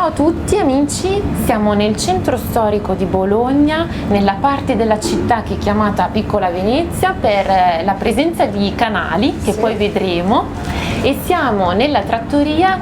Ciao a tutti amici, siamo nel centro storico di Bologna, nella parte della città che è chiamata Piccola Venezia, per la presenza di canali che poi vedremo, e siamo nella trattoria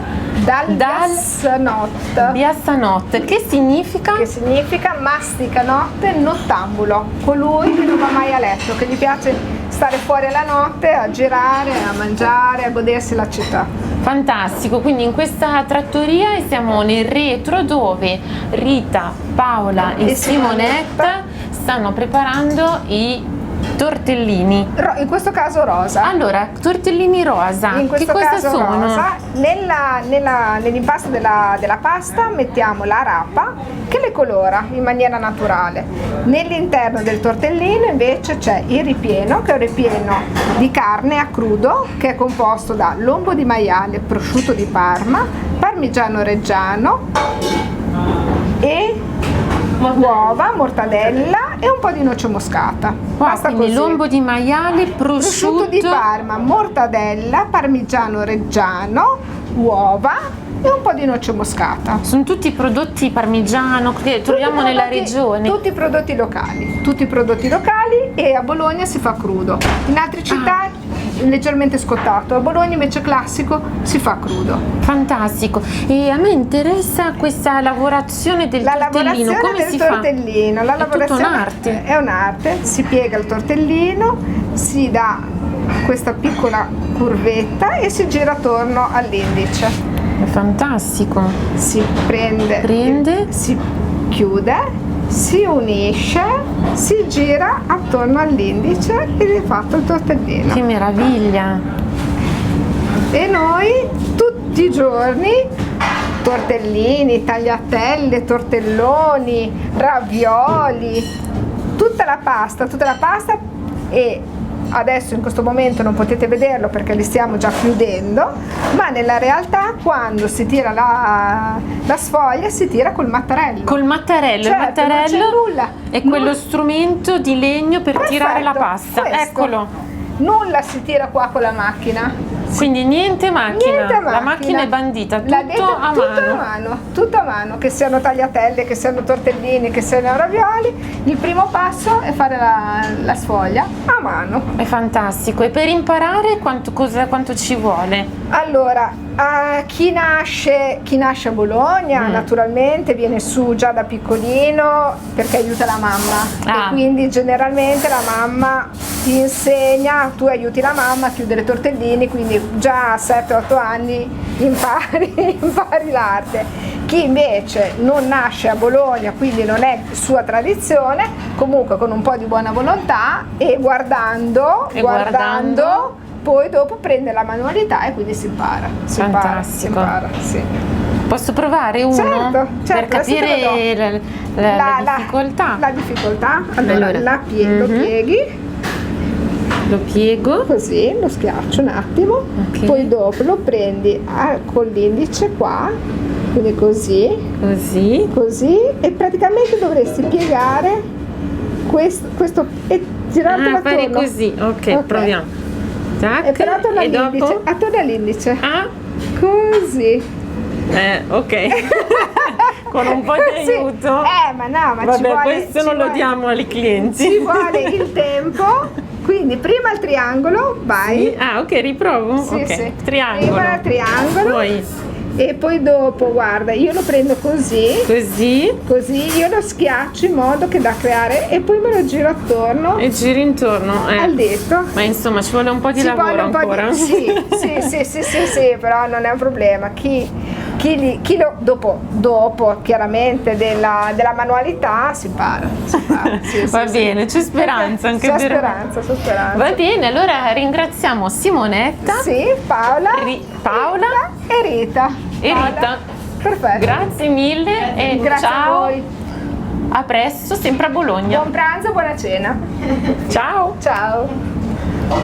Biassanot, che significa? Che significa mastica notte nottambulo, colui che non va mai a letto, che gli piace stare fuori la notte a girare, a mangiare, a godersi la città. Fantastico, quindi in questa trattoria siamo nel retro dove Rita, Paola e Simonetta stanno preparando i tortellini. In questo caso rosa. Allora, tortellini rosa, in questo che cosa caso sono? Rosa. Nell'impasto della pasta mettiamo la rapa che le colora in maniera naturale. Nell'interno del tortellino invece c'è il ripieno, che è un ripieno di carne a crudo, che è composto da lombo di maiale, prosciutto di Parma, parmigiano reggiano e uova, mortadella e un po' di noce moscata. Basta quindi così. Lombo di maiale, prosciutto Di Parma, mortadella, parmigiano reggiano, uova e un po' di noce moscata. Sono tutti prodotti parmigiano che troviamo nella regione. Tutti prodotti locali, e a Bologna si fa crudo. In altre città leggermente scottato, a Bologna invece classico si fa crudo. Fantastico. E a me interessa questa lavorazione del tortellino. Come si fa? La lavorazione è un'arte. È un'arte, si piega il tortellino, si dà questa piccola curvetta e si gira attorno all'indice. È fantastico. Si prende, si chiude, si unisce, si gira attorno all'indice ed è fatto il tortellino. Che meraviglia! E noi tutti i giorni tortellini, tagliatelle, tortelloni, ravioli, tutta la pasta e adesso in questo momento non potete vederlo perché li stiamo già chiudendo, ma nella realtà quando si tira la sfoglia si tira col mattarello. Col mattarello, certo, il mattarello non c'è nulla. è quello strumento di legno per tirare la pasta. Questo. Eccolo. Nulla si tira qua con la macchina. Quindi niente macchina. Niente macchina. La macchina è bandita, tutto a mano. Tutto a mano, che siano tagliatelle, che siano tortellini, che siano ravioli. Il primo passo è fare la sfoglia a mano. È fantastico. E per imparare quanto ci vuole? Allora, chi nasce a Bologna naturalmente viene su già da piccolino perché aiuta la mamma e quindi generalmente la mamma ti insegna, tu aiuti la mamma a chiudere tortellini, quindi già a 7-8 anni impari l'arte. Chi invece non nasce a Bologna, quindi non è sua tradizione, comunque con un po' di buona volontà e guardando poi dopo prende la manualità e quindi si impara. Fantastico. Sì. Posso provare uno? Certo, per capire la difficoltà? La difficoltà? Allora. Lo pieghi. Lo piego. Così, lo schiaccio un attimo. Okay. Poi dopo lo prendi con l'indice qua, quindi così. E praticamente dovresti piegare questo e girarlo attorno. Fare così, ok, proviamo. Tac, e però attorno all'indice. Così. Ok. Con un po' di aiuto. Ma vabbè, ci vuole, questo non lo diamo ai clienti. Ci vuole il tempo. Quindi prima il triangolo, vai. Sì. Ok, riprovo. Sì, ok. sì. Triangolo. Prima il triangolo. Poi. E poi dopo, guarda, io lo prendo così, io lo schiaccio in modo che da creare e poi me lo giro attorno e giri intorno al detto. Ma insomma ci vuole un po' di lavoro ancora. Sì, però non è un problema. Dopo chiaramente della manualità si impara. Va bene, c'è speranza anche c'è speranza. Va bene, allora ringraziamo Simonetta, Paola e Rita. Perfetto. Grazie mille e grazie ciao. a voi. A presto, sempre a Bologna. Buon pranzo, buona cena. Ciao. Ciao.